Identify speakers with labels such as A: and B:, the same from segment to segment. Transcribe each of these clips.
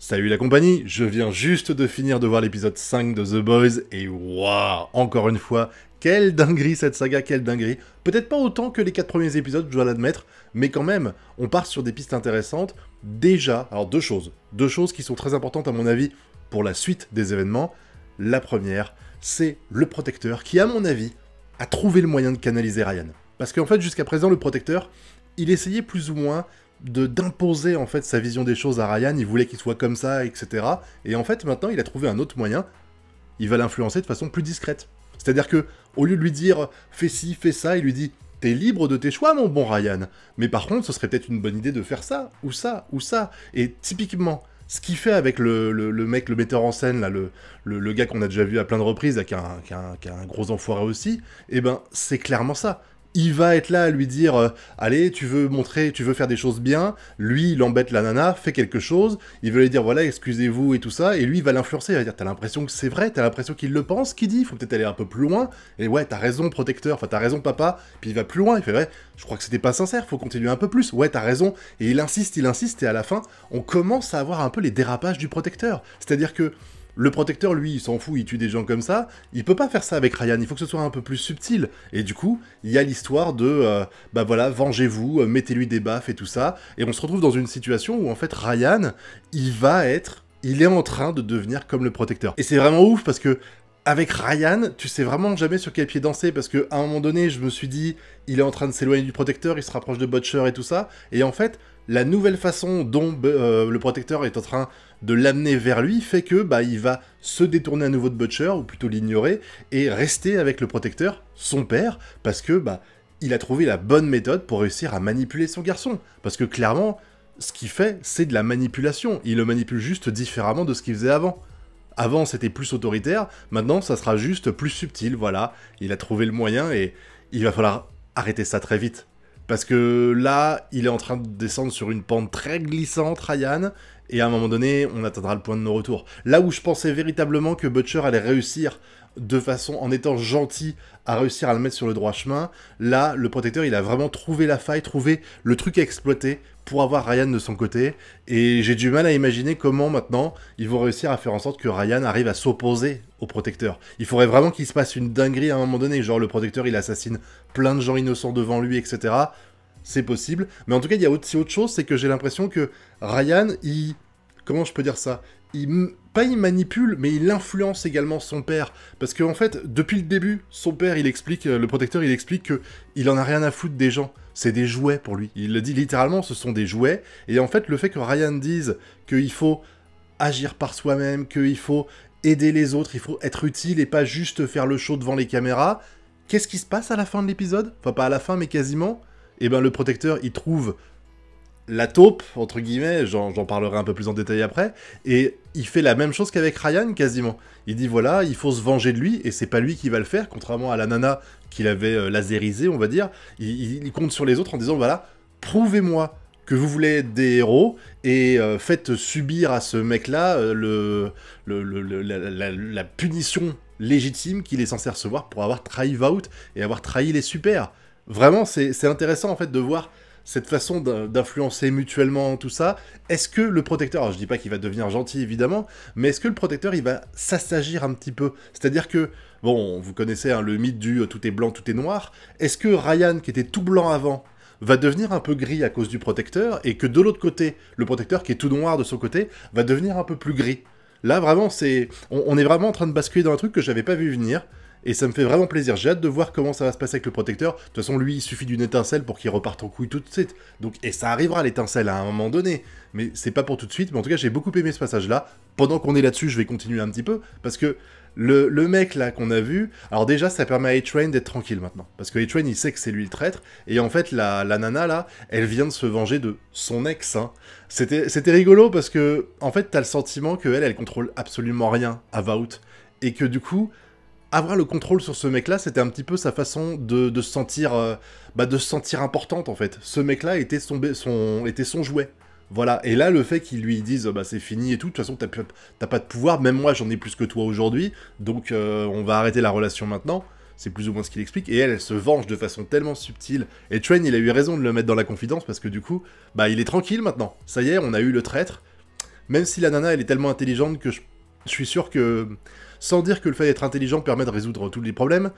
A: Salut la compagnie, je viens juste de finir de voir l'épisode 5 de The Boys, et waouh, encore une fois, quelle dinguerie cette saga, quelle dinguerie. Peut-être pas autant que les 4 premiers épisodes, je dois l'admettre, mais quand même, on part sur des pistes intéressantes. Déjà, alors deux choses qui sont très importantes à mon avis pour la suite des événements. La première, c'est le protecteur qui, à mon avis, a trouvé le moyen de canaliser Ryan. Parce qu'en fait, jusqu'à présent, le protecteur, il essayait plus ou moins d'imposer en fait sa vision des choses à Ryan, il voulait qu'il soit comme ça, etc. Et en fait, maintenant, il a trouvé un autre moyen, il va l'influencer de façon plus discrète. C'est-à-dire que, au lieu de lui dire « fais ci, fais ça », il lui dit « t'es libre de tes choix, mon bon Ryan, mais par contre, ce serait peut-être une bonne idée de faire ça, ou ça, ou ça ». Et typiquement, ce qu'il fait avec le mec, le metteur en scène, là, le gars qu'on a déjà vu à plein de reprises, qui a un gros enfoiré aussi, eh ben, c'est clairement ça. Il va être là à lui dire allez, tu veux faire des choses bien, lui, il embête la nana, fais quelque chose, il veut lui dire, voilà, excusez-vous et tout ça, et lui, il va l'influencer, il va dire, t'as l'impression que c'est vrai, t'as l'impression qu'il le pense, qu'il dit, faut peut-être aller un peu plus loin, et ouais, t'as raison, protecteur, enfin, t'as raison, papa, puis il va plus loin, il fait, ouais, je crois que c'était pas sincère, faut continuer un peu plus, ouais, t'as raison, et il insiste, et à la fin, on commence à avoir un peu les dérapages du protecteur, c'est-à-dire que le protecteur, lui, il s'en fout, il tue des gens comme ça. Il peut pas faire ça avec Ryan, il faut que ce soit un peu plus subtil. Et du coup, il y a l'histoire de, bah voilà, vengez-vous, mettez-lui des baffes et tout ça. Et on se retrouve dans une situation où, en fait, Ryan, il est en train de devenir comme le protecteur. Et c'est vraiment ouf, parce que, avec Ryan, tu sais vraiment jamais sur quel pied danser, parce qu'à un moment donné, je me suis dit, il est en train de s'éloigner du protecteur, il se rapproche de Butcher et tout ça. Et en fait, la nouvelle façon dont le protecteur est en train de l'amener vers lui fait que bah, il va se détourner à nouveau de Butcher, ou plutôt l'ignorer, et rester avec le protecteur, son père, parce que bah, il a trouvé la bonne méthode pour réussir à manipuler son garçon. Parce que clairement, ce qu'il fait, c'est de la manipulation. Il le manipule juste différemment de ce qu'il faisait avant. Avant, c'était plus autoritaire, maintenant, ça sera juste plus subtil, voilà. Il a trouvé le moyen, et il va falloir arrêter ça très vite. Parce que là, il est en train de descendre sur une pente très glissante, Ryan, et à un moment donné, on atteindra le point de non-retour. Là où je pensais véritablement que Butcher allait réussir de façon, en étant gentil, à réussir à le mettre sur le droit chemin, là, le protecteur, il a vraiment trouvé la faille, trouvé le truc à exploiter pour avoir Ryan de son côté, et j'ai du mal à imaginer comment, maintenant, ils vont réussir à faire en sorte que Ryan arrive à s'opposer au protecteur. Il faudrait vraiment qu'il se passe une dinguerie à un moment donné, genre le protecteur, il assassine plein de gens innocents devant lui, etc., c'est possible, mais en tout cas, il y a aussi autre chose, c'est que j'ai l'impression que Ryan, comment je peux dire ça ? Pas il manipule, mais il influence également son père. Parce qu'en fait, depuis le début, son père, le protecteur, il explique que il en a rien à foutre des gens. C'est des jouets pour lui. Il le dit littéralement, ce sont des jouets. Et en fait, le fait que Ryan dise qu'il faut agir par soi-même, qu'il faut aider les autres, il faut être utile et pas juste faire le show devant les caméras, qu'est-ce qui se passe à la fin de l'épisode ? Enfin, pas à la fin, mais quasiment. Et ben, le protecteur, il trouve la taupe, entre guillemets, j'en parlerai un peu plus en détail après, et il fait la même chose qu'avec Ryan, quasiment. Il dit, voilà, il faut se venger de lui, et c'est pas lui qui va le faire, contrairement à la nana qu'il avait lasérisée, on va dire. Il compte sur les autres en disant, voilà, prouvez-moi que vous voulez être des héros, et faites subir à ce mec-là la punition légitime qu'il est censé recevoir pour avoir trahi Vought et avoir trahi les super. Vraiment, c'est intéressant, en fait, de voir cette façon d'influencer mutuellement tout ça. Est-ce que le protecteur, alors je dis pas qu'il va devenir gentil évidemment, mais est-ce que le protecteur il va s'assagir un petit peu ? C'est-à-dire que, bon, vous connaissez hein, le mythe du tout est blanc, tout est noir, est-ce que Ryan qui était tout blanc avant va devenir un peu gris à cause du protecteur, et que de l'autre côté, le protecteur qui est tout noir de son côté, va devenir un peu plus gris ? Là vraiment, on est vraiment en train de basculer dans un truc que j'avais pas vu venir, et ça me fait vraiment plaisir. J'ai hâte de voir comment ça va se passer avec le protecteur. De toute façon, lui, il suffit d'une étincelle pour qu'il reparte en couille tout de suite. Donc, et ça arrivera, l'étincelle, à un moment donné. Mais c'est pas pour tout de suite. Mais en tout cas, j'ai beaucoup aimé ce passage-là. Pendant qu'on est là-dessus, je vais continuer un petit peu. Parce que le mec, là, qu'on a vu... Alors déjà, ça permet à A-Train d'être tranquille, maintenant. Parce que A-Train, il sait que c'est lui le traître. Et en fait, la nana, là, elle vient de se venger de son ex. Hein. C'était rigolo parce que, en fait, t'as le sentiment qu'elle, elle contrôle absolument rien à Vought. Et que, du coup... avoir le contrôle sur ce mec-là, c'était un petit peu sa façon de se sentir, de se sentir importante, en fait. Ce mec-là était son jouet. Voilà. Et là, le fait qu'ils lui disent, c'est fini et tout, de toute façon, t'as pas de pouvoir, même moi, j'en ai plus que toi aujourd'hui, donc on va arrêter la relation maintenant. C'est plus ou moins ce qu'il explique. Et elle se venge de façon tellement subtile. Et Train, il a eu raison de le mettre dans la confidence, parce que du coup, il est tranquille maintenant. Ça y est, on a eu le traître. Même si la nana, elle est tellement intelligente que je suis sûr que, sans dire que le fait d'être intelligent permet de résoudre tous les problèmes,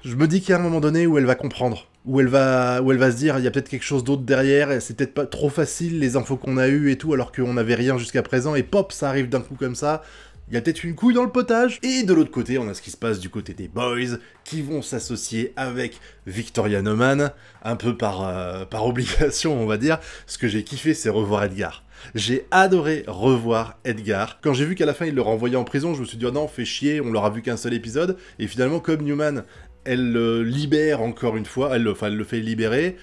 A: je me dis qu'il y a un moment donné où elle va comprendre, où elle va se dire, il y a peut-être quelque chose d'autre derrière, et c'est peut-être pas trop facile les infos qu'on a eues et tout, alors qu'on n'avait rien jusqu'à présent, et pop, ça arrive d'un coup comme ça. Il y a peut-être une couille dans le potage. Et de l'autre côté, on a ce qui se passe du côté des boys, qui vont s'associer avec Victoria Neuman, un peu par obligation, on va dire. Ce que j'ai kiffé, c'est revoir Edgar. J'ai adoré revoir Edgar. Quand j'ai vu qu'à la fin, il le renvoyait en prison, je me suis dit, oh non, fait chier, on l'aura vu qu'un seul épisode. Et finalement, comme Newman, elle le libère encore une fois, elle le fait libérer,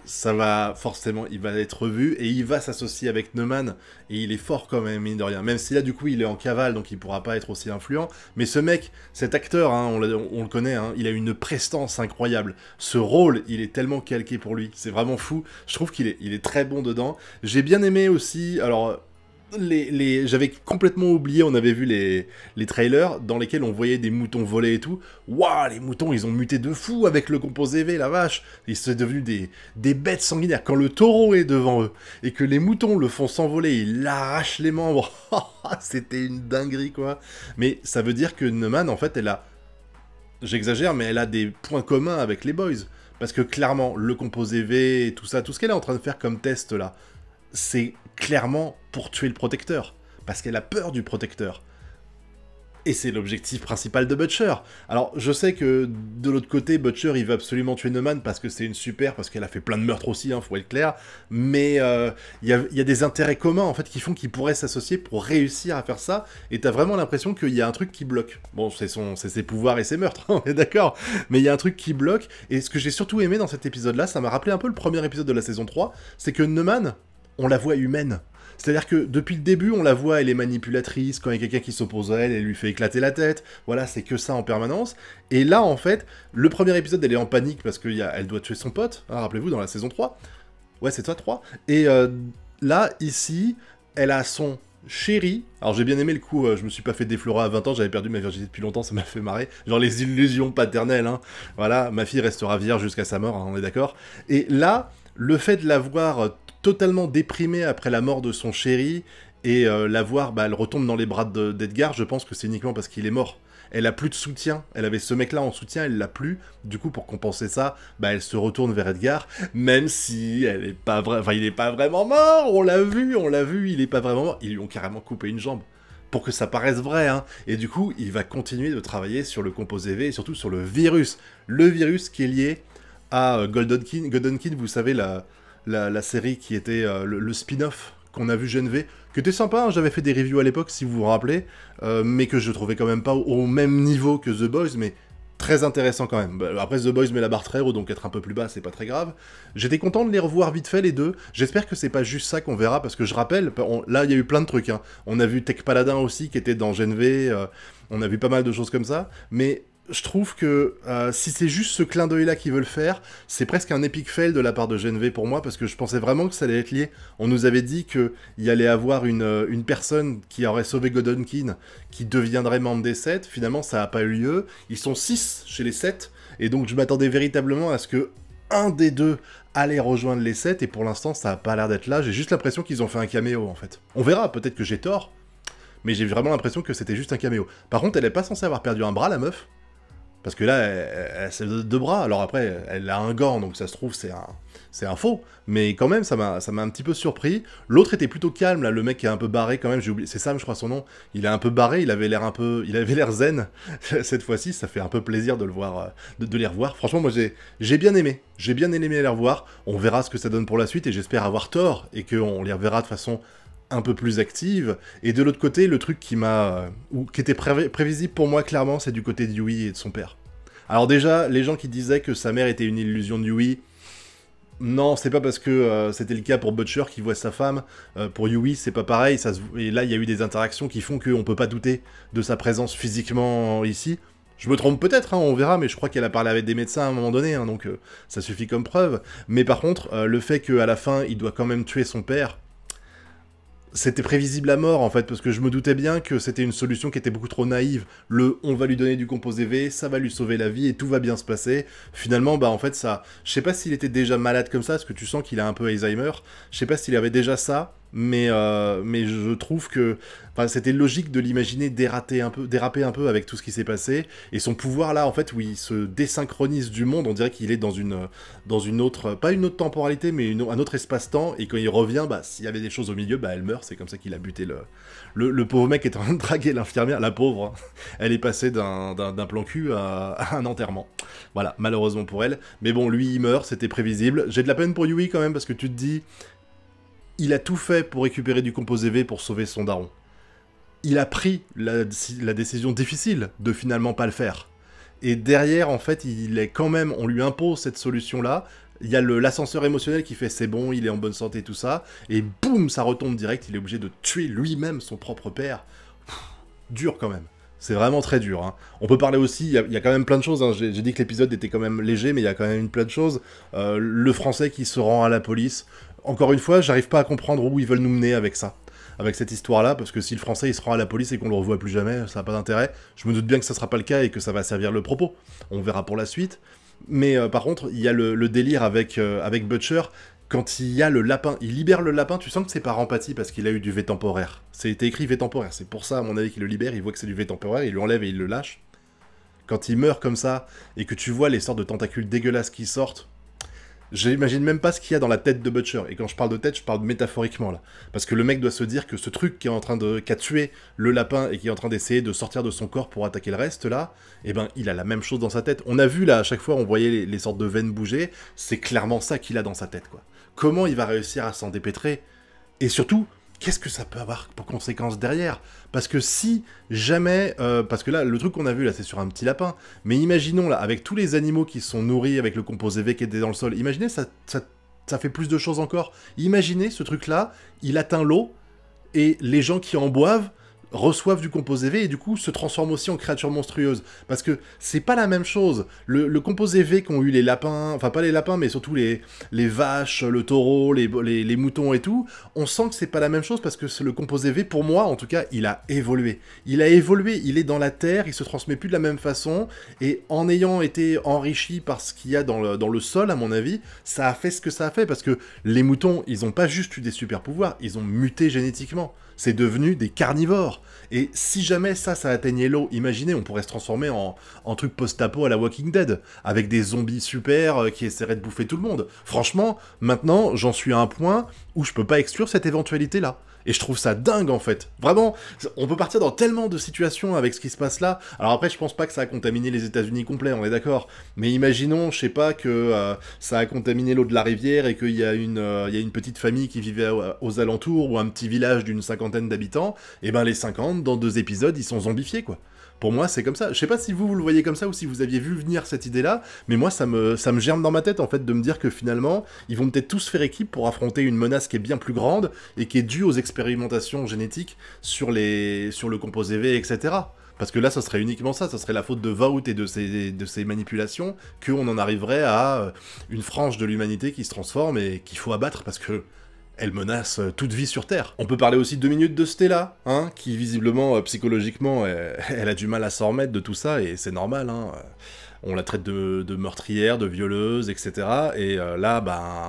A: ça va forcément, il va être revu, et il va s'associer avec Neumann, et il est fort quand même, mine de rien, même si là, du coup, il est en cavale, donc il pourra pas être aussi influent, mais ce mec, cet acteur, hein, on le connaît, hein, il a une prestance incroyable, ce rôle, il est tellement calqué pour lui, c'est vraiment fou, je trouve qu'il est très bon dedans, j'ai bien aimé aussi, alors... J'avais complètement oublié, on avait vu les trailers dans lesquels on voyait des moutons voler et tout. Waouh, les moutons, ils ont muté de fou avec le composé V, la vache. Ils sont devenus des bêtes sanguinaires. Quand le taureau est devant eux et que les moutons le font s'envoler, ils l'arrachent les membres. C'était une dinguerie, quoi. Mais ça veut dire que Neumann, en fait, elle a... J'exagère, mais elle a des points communs avec les boys. Parce que clairement, le composé V et tout ça, tout ce qu'elle est en train de faire comme test, là, c'est clairement pour tuer le protecteur, parce qu'elle a peur du protecteur. Et c'est l'objectif principal de Butcher. Alors, je sais que, de l'autre côté, Butcher, il veut absolument tuer Neumann, parce que c'est une super, parce qu'elle a fait plein de meurtres aussi, hein, faut être clair, mais il y a des intérêts communs, en fait, qui font qu'ils pourraient s'associer pour réussir à faire ça, et t'as vraiment l'impression qu'il y a un truc qui bloque. Bon, c'est ses pouvoirs et ses meurtres, on est d'accord, mais il y a un truc qui bloque, et ce que j'ai surtout aimé dans cet épisode-là, ça m'a rappelé un peu le premier épisode de la saison 3, c'est que Neumann, on la voit humaine. C'est-à-dire que depuis le début, on la voit, elle est manipulatrice, quand il y a quelqu'un qui s'oppose à elle, elle lui fait éclater la tête, voilà, c'est que ça en permanence. Et là, en fait, le premier épisode, elle est en panique parce qu'elle doit tuer son pote, hein, rappelez-vous, dans la saison 3. Ouais, c'est ça, 3. Et là, ici, elle a son chéri. Alors j'ai bien aimé le coup, je me suis pas fait déflorer à 20 ans, j'avais perdu ma virginité depuis longtemps, ça m'a fait marrer. Genre les illusions paternelles, hein. Voilà, ma fille restera vierge jusqu'à sa mort, hein, on est d'accord. Et là, le fait de la voir totalement déprimée après la mort de son chéri, et la voir, bah, elle retombe dans les bras d'Edgar, je pense que c'est uniquement parce qu'il est mort. Elle a plus de soutien, elle avait ce mec-là en soutien, elle l'a plus, du coup pour compenser ça, bah elle se retourne vers Edgar, même si elle est pas il est pas vraiment mort, on l'a vu, il est pas vraiment mort, ils lui ont carrément coupé une jambe, pour que ça paraisse vrai, hein, et du coup il va continuer de travailler sur le composé V, et surtout sur le virus qui est lié à Goldenkin, vous savez, la série qui était le spin-off qu'on a vu Gen V, qui était sympa, hein, j'avais fait des reviews à l'époque, si vous vous rappelez, mais que je trouvais quand même pas au même niveau que The Boys, mais très intéressant quand même. Après, The Boys met la barre très haut, donc être un peu plus bas, c'est pas très grave. J'étais content de les revoir vite fait, les deux. J'espère que c'est pas juste ça qu'on verra, parce que je rappelle, là, il y a eu plein de trucs, hein. On a vu Tech Paladin aussi, qui était dans Gen V, on a vu pas mal de choses comme ça, mais... Je trouve que si c'est juste ce clin d'œil là qu'ils veulent faire, c'est presque un epic fail de la part de Gen V pour moi, parce que je pensais vraiment que ça allait être lié. On nous avait dit qu'il y allait avoir une personne qui aurait sauvé Godonkin, qui deviendrait membre des 7, finalement ça n'a pas eu lieu. Ils sont 6 chez les 7, et donc je m'attendais véritablement à ce que un des deux allait rejoindre les 7, et pour l'instant ça n'a pas l'air d'être là, j'ai juste l'impression qu'ils ont fait un caméo en fait. On verra, peut-être que j'ai tort, mais j'ai vraiment l'impression que c'était juste un caméo. Par contre, elle est pas censée avoir perdu un bras, la meuf. Parce que là, elle a deux bras, alors après, elle a un gant, donc ça se trouve, c'est un faux. Mais quand même, ça m'a un petit peu surpris. L'autre était plutôt calme, là, le mec qui est un peu barré quand même, j'ai oublié, c'est Sam, je crois son nom. Il est un peu barré, il avait l'air zen. Cette fois-ci, ça fait un peu plaisir de le voir, de les revoir. Franchement, moi, j'ai bien aimé. J'ai bien aimé les revoir. On verra ce que ça donne pour la suite, et j'espère avoir tort, et qu'on les reverra de façon un peu plus active, et de l'autre côté, le truc qui était prévisible pour moi, clairement, c'est du côté de Yui et de son père. Alors déjà, les gens qui disaient que sa mère était une illusion de Yui, non, c'est pas parce que c'était le cas pour Butcher qui voit sa femme, pour Yui, c'est pas pareil, et là, il y a eu des interactions qui font qu'on peut pas douter de sa présence physiquement ici. Je me trompe peut-être, hein, on verra, mais je crois qu'elle a parlé avec des médecins à un moment donné, hein, donc ça suffit comme preuve. Mais par contre, le fait qu'à la fin, il doit quand même tuer son père, c'était prévisible à mort, en fait, parce que je me doutais bien que c'était une solution qui était beaucoup trop naïve. On va lui donner du composé V, ça va lui sauver la vie, et tout va bien se passer. Finalement, bah en fait, ça... Je sais pas s'il était déjà malade comme ça, parce que tu sens qu'il a un peu Alzheimer. Je sais pas s'il avait déjà ça, mais je trouve que c'était logique de l'imaginer déraper un peu avec tout ce qui s'est passé, et son pouvoir là, en fait, où il se désynchronise du monde, on dirait qu'il est dans une autre, pas une autre temporalité, mais un autre espace-temps, et quand il revient, s'il y avait des choses au milieu, elle meurt, c'est comme ça qu'il a buté le pauvre mec qui est en train de draguer l'infirmière, la pauvre, hein. Elle est passée d'un plan cul à un enterrement. Voilà, malheureusement pour elle. Mais bon, lui, il meurt, c'était prévisible. J'ai de la peine pour Yui quand même, parce que tu te dis, il a tout fait pour récupérer du composé V pour sauver son daron. Il a pris la décision difficile de finalement pas le faire. Et derrière, en fait, on lui impose cette solution-là. Il y a l'ascenseur émotionnel qui fait c'est bon, il est en bonne santé, tout ça. Et boum, ça retombe direct, il est obligé de tuer lui-même son propre père. Dur quand même. C'est vraiment très dur. Hein. On peut parler aussi, il y a quand même plein de choses. Hein. J'ai dit que l'épisode était quand même léger, mais il y a quand même plein de choses. Le français qui se rend à la police. Encore une fois, j'arrive pas à comprendre où ils veulent nous mener avec ça. Avec cette histoire-là, parce que si le français il se rend à la police et qu'on le revoit plus jamais, ça n'a pas d'intérêt. Je me doute bien que ça sera pas le cas et que ça va servir le propos. On verra pour la suite. Mais par contre, il y a le délire avec Butcher. Quand il y a le lapin, il libère le lapin, tu sens que c'est par empathie parce qu'il a eu du V temporaire. C'était écrit V temporaire, c'est pour ça à mon avis qu'il le libère, il voit que c'est du V temporaire, il lui enlève et il le lâche. Quand il meurt comme ça, et que tu vois les sortes de tentacules dégueulasses qui sortent, j'imagine même pas ce qu'il y a dans la tête de Butcher. Et quand je parle de tête, je parle métaphoriquement là. Parce que le mec doit se dire que ce truc qui a tué le lapin et qui est en train d'essayer de sortir de son corps pour attaquer le reste là, il a la même chose dans sa tête. On a vu là, à chaque fois, on voyait les sortes de veines bouger, c'est clairement ça qu'il a dans sa tête quoi. Comment il va réussir à s'en dépêtrer? Et surtout, qu'est-ce que ça peut avoir pour conséquence derrière? Parce que si jamais... parce que là, le truc qu'on a vu, là, c'est sur un petit lapin. Mais imaginons, là, avec tous les animaux qui sont nourris avec le composé V qui était dans le sol, imaginez, ça fait plus de choses encore. Imaginez, ce truc-là, il atteint l'eau, et les gens qui en boivent reçoivent du composé V et du coup se transforment aussi en créatures monstrueuses. Parce que c'est pas la même chose. Le composé V qu'ont eu les lapins, enfin pas les lapins mais surtout les vaches, le taureau, les moutons et tout, on sent que c'est pas la même chose parce que le composé V, pour moi en tout cas, il a évolué. Il a évolué, il est dans la terre, il se transmet plus de la même façon et en ayant été enrichi par ce qu'il y a dans le sol, à mon avis, ça a fait ce que ça a fait parce que les moutons, ils ont pas juste eu des super pouvoirs, ils ont muté génétiquement. C'est devenu des carnivores. Et si jamais ça atteignait l'eau, imaginez, on pourrait se transformer en truc post-apo à la Walking Dead, avec des zombies super qui essaieraient de bouffer tout le monde. Franchement, maintenant, j'en suis à un point où je peux pas exclure cette éventualité-là. Et je trouve ça dingue, en fait. Vraiment, on peut partir dans tellement de situations avec ce qui se passe là. Alors après, je pense pas que ça a contaminé les États-Unis complets, on est d'accord. Mais imaginons, je sais pas, que ça a contaminé l'eau de la rivière et qu'il y a une petite famille qui vivait aux alentours, ou un petit village d'une 50aine d'habitants. Et ben les 50, dans 2 épisodes, ils sont zombifiés, quoi. Pour moi, c'est comme ça. Je sais pas si vous le voyez comme ça ou si vous aviez vu venir cette idée-là, mais moi, ça me germe dans ma tête, en fait, de me dire que finalement, ils vont peut-être tous faire équipe pour affronter une menace qui est bien plus grande et qui est due aux expérimentations génétiques sur le composé V, etc. Parce que là, ça serait uniquement ça serait la faute de Vought et de ses manipulations qu'on en arriverait à une frange de l'humanité qui se transforme et qu'il faut abattre parce que elle menace toute vie sur Terre. On peut parler aussi 2 minutes de Stella, hein, qui visiblement, psychologiquement, elle a du mal à s'en remettre de tout ça, et c'est normal, hein. On la traite de meurtrière, de violeuse, etc. Et là,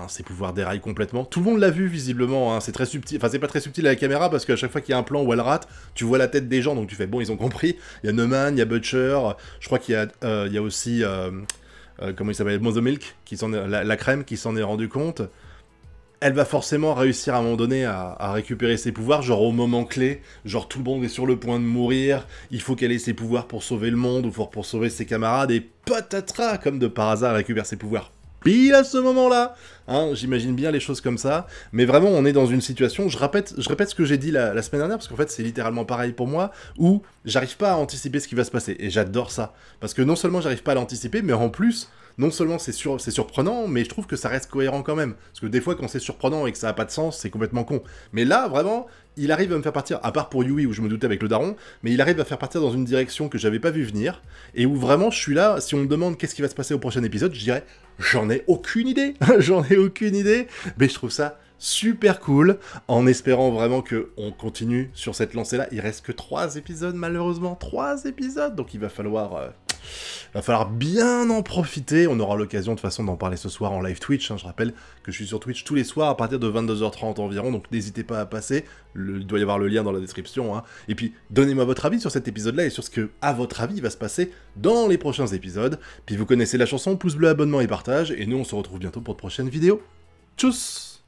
A: ses pouvoirs déraillent complètement. Tout le monde l'a vu, visiblement, hein. C'est très subtil. Enfin, c'est pas très subtil à la caméra, parce qu'à chaque fois qu'il y a un plan où elle rate, tu vois la tête des gens, donc tu fais, bon, ils ont compris. Il y a Neumann, il y a Butcher, je crois qu'il y a aussi, comment il s'appelle, Mother Milk, la crème, qui s'en est rendu compte. Elle va forcément réussir à un moment donné à récupérer ses pouvoirs, genre au moment clé, genre tout le monde est sur le point de mourir, il faut qu'elle ait ses pouvoirs pour sauver le monde, ou pour sauver ses camarades, et patatras, comme de par hasard, elle récupère ses pouvoirs pile à ce moment-là, hein, j'imagine bien les choses comme ça, mais vraiment on est dans une situation, je répète ce que j'ai dit la semaine dernière, parce qu'en fait c'est littéralement pareil pour moi, où j'arrive pas à anticiper ce qui va se passer, et j'adore ça, parce que non seulement j'arrive pas à l'anticiper, mais en plus, non seulement c'est surprenant, mais je trouve que ça reste cohérent quand même. Parce que des fois, quand c'est surprenant et que ça n'a pas de sens, c'est complètement con. Mais là, vraiment, il arrive à me faire partir, à part pour Yui, où je me doutais avec le daron, mais il arrive à faire partir dans une direction que j'avais pas vu venir, et où vraiment, je suis là, si on me demande qu'est-ce qui va se passer au prochain épisode, je dirais, j'en ai aucune idée. J'en ai aucune idée, mais je trouve ça super cool, en espérant vraiment qu'on continue sur cette lancée-là. Il reste que 3 épisodes, malheureusement, 3 épisodes, donc il va falloir Va falloir bien en profiter, on aura l'occasion de toute façon d'en parler ce soir en live Twitch, je rappelle que je suis sur Twitch tous les soirs à partir de 22h30 environ, donc n'hésitez pas à passer, il doit y avoir le lien dans la description, et puis donnez-moi votre avis sur cet épisode-là et sur ce que, à votre avis, va se passer dans les prochains épisodes, puis vous connaissez la chanson, pouce bleu, abonnement et partage, et nous on se retrouve bientôt pour de prochaines vidéos. Tchuss!